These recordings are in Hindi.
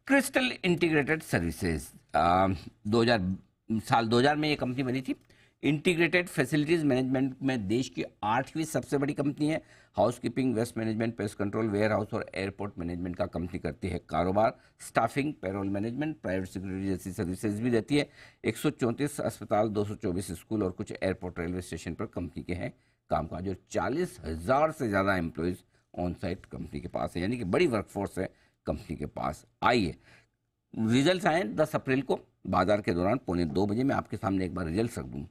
क्रिस्टल इंटीग्रेटेड सर्विसेज 2000 में ये कंपनी बनी थी। इंटीग्रेटेड फैसिलिटीज मैनेजमेंट में देश की 8वीं सबसे बड़ी कंपनी है। Housekeeping, waste management, pest control, warehouse और एयरपोर्ट मैनेजमेंट का कंपनी करती है कारोबार। Staffing, payroll management, private security जैसी सर्विसेज भी देती है। 134 अस्पताल, 224 स्कूल और कुछ एयरपोर्ट, रेलवे स्टेशन पर कंपनी के हैं कामकाज, और 40,000 से ज़्यादा एम्प्लॉयज़ ऑन साइट कंपनी के पास है, यानी कि बड़ी वर्कफोर्स है कंपनी के पास। आइए, रिजल्ट आए 10 अप्रैल को बाजार के दौरान 1:45 मैं आपके सामने एक बार रिजल्ट रख दूँ।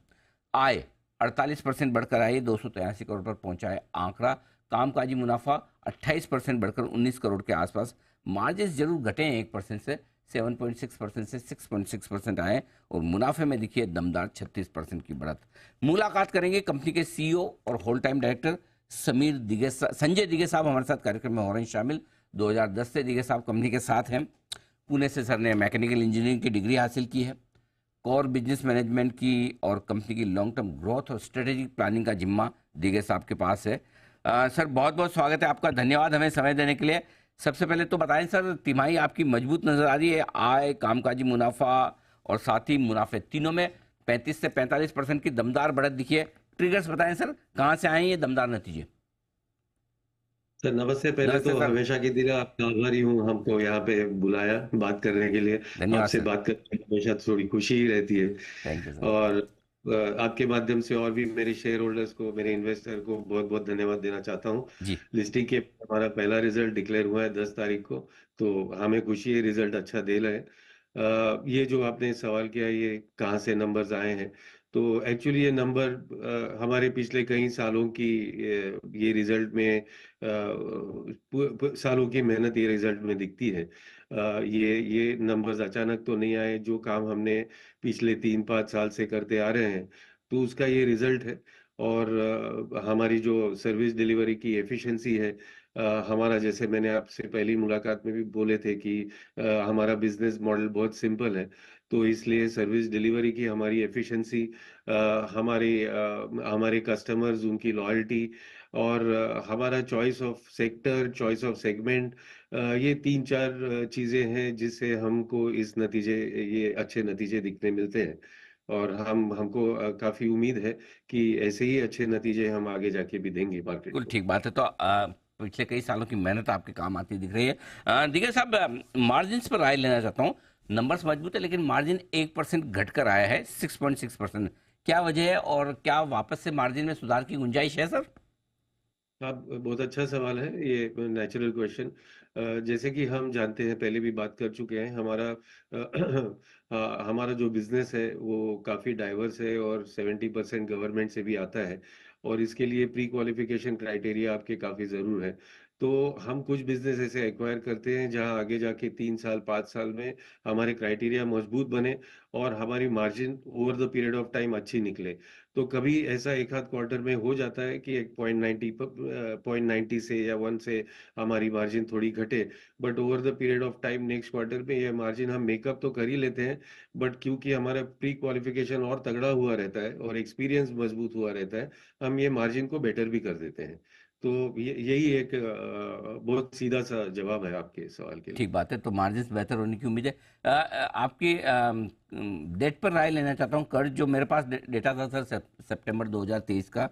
आय 48% बढ़कर आई, 283 करोड़ पर पहुंचा है आंकड़ा। कामकाजी मुनाफा 28% बढ़कर 19 करोड़ के आसपास। मार्जिन जरूर घटे हैं 1% से, 7.6% से 6.6% आए, और मुनाफे में देखिए दमदार 36% की बढ़त। मुलाकात करेंगे कंपनी के सीईओ और होल टाइम डायरेक्टर संजय दिगे साहब हमारे साथ कार्यक्रम में हो रहे हैं शामिल। 2010 से दिगे साहब कंपनी के साथ हैं। पुणे से सर ने मैकेनिकल इंजीनियरिंग की डिग्री हासिल की है। कोर बिजनेस मैनेजमेंट की और कंपनी की लॉन्ग टर्म ग्रोथ और स्ट्रेटेजिक प्लानिंग का जिम्मा दिगे साहब के पास है। सर बहुत बहुत स्वागत है आपका, धन्यवाद हमें समय देने के लिए। सबसे पहले तो बताएं सर, तिमाही आपकी मजबूत नजर आ रही है, आय, कामकाजी मुनाफा और साथ ही मुनाफे तीनों में 35 से 45% की दमदार बढ़त दिखी है। ट्रिगर्स बताएं सर, कहाँ से आए ये दमदार नतीजे? सर नमस्ते। पहले नमस्ते तो सर। हमेशा की तरह आपका आभारी हूँ, हमको यहाँ पे बुलाया बात करने के लिए। धन्यवाद आपसे सर। बात करने में हमेशा थोड़ी खुशी ही रहती है। Thank you sir. और आपके माध्यम से और भी मेरे शेयर होल्डर्स को, मेरे इन्वेस्टर को बहुत बहुत धन्यवाद देना चाहता हूँ। जी। लिस्टिंग के हमारा पहला रिजल्ट डिक्लेयर हुआ है 10 तारीख को, तो हमें खुशी है, रिजल्ट अच्छा दे रहे हैं। ये जो आपने सवाल किया, ये कहाँ से नंबर्स आए हैं, तो एक्चुअली ये नंबर हमारे पिछले कई सालों की ये रिजल्ट में सालों की मेहनत ये रिजल्ट में दिखती है। ये नंबर्स अचानक तो नहीं आए, जो काम हमने पिछले 3-5 साल से करते आ रहे हैं, तो उसका ये रिजल्ट है। और हमारी जो सर्विस डिलीवरी की एफिशिएंसी है, हमारा, जैसे मैंने आपसे पहली मुलाकात में भी बोले थे कि हमारा बिजनेस मॉडल बहुत सिंपल है, तो इसलिए सर्विस डिलीवरी की हमारी एफिशिएंसी, हमारे कस्टमर्स, उनकी लॉयल्टी, और हमारा choice of sector, choice of segment, ये 3-4 चीजें हैं जिससे हमको ये अच्छे नतीजे दिखने मिलते हैं। और हमको काफी उम्मीद है कि ऐसे ही अच्छे नतीजे हम आगे जाके भी देंगे मार्केट बिल्कुल को। ठीक बात है। तो पिछले कई सालों की मेहनत आपके काम आती दिख रही है। दिगर साहब, मार्जिन पर राय लेना चाहता हूँ। नंबर्स मजबूत है लेकिन मार्जिन 1% घटकर आया है, 6.6%। क्या वजह है और क्या वापस से मार्जिन में सुधार की गुंजाइश है सर? आप, बहुत अच्छा सवाल है ये, नेचुरल क्वेश्चन। जैसे कि हम जानते हैं, पहले भी बात कर चुके हैं, हमारा जो बिजनेस है वो काफ़ी डाइवर्स है, और 70% गवर्नमेंट से भी आता है, और इसके लिए प्री क्वालिफिकेशन क्राइटेरिया आपके काफ़ी ज़रूर है। तो हम कुछ बिजनेस ऐसे एक्वायर करते हैं जहां आगे जाके 3 साल 5 साल में हमारे क्राइटेरिया मजबूत बने और हमारी margin over the period of time अच्छी निकले। तो कभी ऐसा एक आध क्वार्टर में हो जाता है कि एक 0.90 से या 1 से हमारी मार्जिन थोड़ी घटे, but over the period of time next quarter में ये मार्जिन हम मेकअप तो कर ही लेते हैं। बट क्योंकि हमारा प्री क्वालिफिकेशन और तगड़ा हुआ रहता है और एक्सपीरियंस मजबूत हुआ रहता है, हम ये मार्जिन को बेटर भी कर देते हैं। तो यही एक बहुत सीधा सा जवाब है आपके सवाल के लिए। ठीक बात है, तो मार्जिन बेहतर होने की उम्मीद है। आपकी डेट पर राय लेना चाहता हूँ। कर्ज जो मेरे पास डेटा था सर, सितंबर 2023 का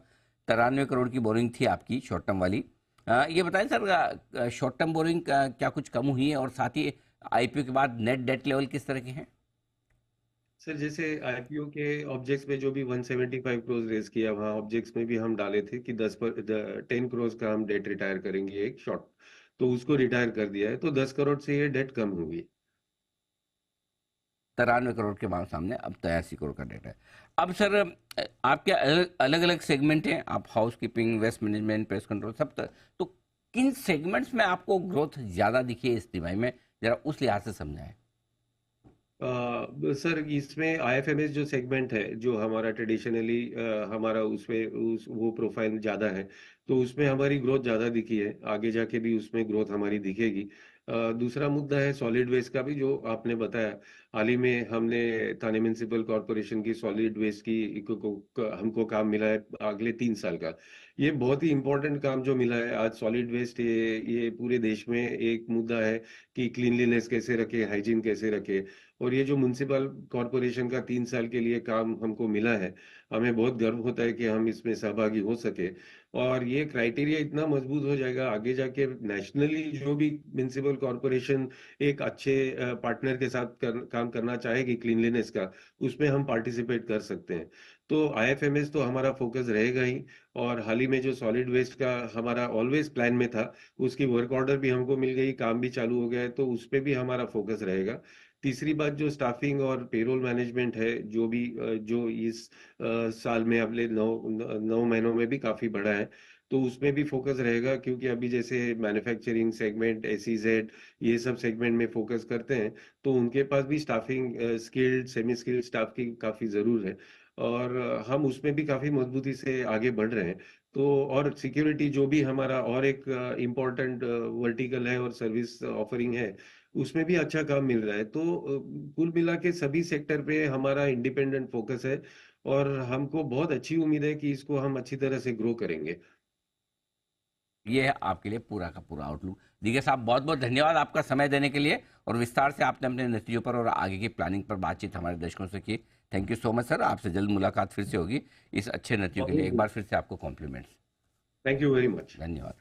93 करोड़ की बोरिंग थी आपकी, शॉर्ट टर्म वाली। ये बताएं सर, शॉर्ट टर्म बोरिंग क्या कुछ कम हुई है, और साथ ही आईपीओ के बाद नेट डेट लेवल किस तरह के हैं? सर जैसे आईपीओ के ऑब्जेक्ट्स में जो भी 175 करोड़ रेज किया, वहाँ ऑब्जेक्ट्स में भी हम डाले थे कि 10 करोड़ का हम डेट रिटायर करेंगे एक शॉर्ट, तो उसको रिटायर कर दिया है, तो 10 करोड़ से ये डेट कम हुई। 93 करोड़ के सामने अब 83 करोड़ का डेटा है। अब सर, आपके अलग अलग सेगमेंट हैं, आप housekeeping, waste management, pest control सब तो किन सेगमेंट्स में आपको ग्रोथ ज़्यादा दिखी है इस तिमाही में, जरा उस लिहाज से समझाएं। सर इसमें आईएफएमएस जो सेगमेंट है, जो हमारा ट्रेडिशनली हमारा उसमें वो प्रोफाइल ज़्यादा है, तो उसमें हमारी ग्रोथ ज़्यादा दिखी है, आगे जाके भी उसमें ग्रोथ हमारी दिखेगी। दूसरा मुद्दा है सॉलिड वेस्ट का भी, जो आपने बताया। हाल ही में हमने थाने म्युनिसिपल कॉरपोरेशन की सॉलिड वेस्ट की हमको काम मिला है अगले 3 साल का। ये बहुत ही इम्पोर्टेंट काम जो मिला है आज सॉलिड वेस्ट, ये पूरे देश में एक मुद्दा है कि क्लीनलीनेस कैसे रखे, हाइजीन कैसे रखे। और ये जो म्युनिसिपल कॉरपोरेशन का 3 साल के लिए काम हमको मिला है, हमें बहुत गर्व होता है कि हम इसमें सहभागी हो सके। और ये क्राइटेरिया इतना मजबूत हो जाएगा आगे जाके, नेशनली जो भी म्युनिसिपल कॉरपोरेशन एक अच्छे पार्टनर के साथ काम करना चाहेगी क्लीनलीनेस का, उसमें हम पार्टिसिपेट कर सकते हैं। तो आईएफएमएस तो हमारा फोकस रहेगा ही। और हाल ही में जो सॉलिड वेस्ट का हमारा ऑलवेज प्लान में था, उसकी वर्क ऑर्डर भी हमको मिल गई, काम भी चालू हो गया है, तो उस पे भी हमारा फोकस रहेगा। तीसरी बात जो स्टाफिंग और पेरोल मैनेजमेंट है, जो भी जो इस साल में अगले 9 महीनों में भी काफी बढ़ा है, तो उसमें भी फोकस रहेगा। क्योंकि अभी जैसे मैन्युफैक्चरिंग सेगमेंट, एसईजेड, ये सब सेगमेंट में फोकस करते हैं, तो उनके पास भी staffing, skilled semi skilled staff की काफी जरूर है। और हम उसमें भी काफी मजबूती से आगे बढ़ रहे हैं। तो और सिक्योरिटी जो भी हमारा और एक इम्पोर्टेंट वर्टिकल है और सर्विस ऑफरिंग है, उसमें भी अच्छा काम मिल रहा है। तो कुल मिला के सभी सेक्टर पे हमारा इंडिपेंडेंट फोकस है, और हमको बहुत अच्छी उम्मीद है कि इसको हम अच्छी तरह से ग्रो करेंगे। ये है आपके लिए पूरा का पूरा आउटलुक। दीगर साहब, बहुत बहुत धन्यवाद आपका समय देने के लिए, और विस्तार से आपने अपने नतीजों पर और आगे की प्लानिंग पर बातचीत हमारे दर्शकों से की। Thank you so much sir, आपसे जल्द मुलाकात फिर से होगी। इस अच्छे नतीजों के लिए एक बार फिर से आपको compliments. Thank you very much. धन्यवाद।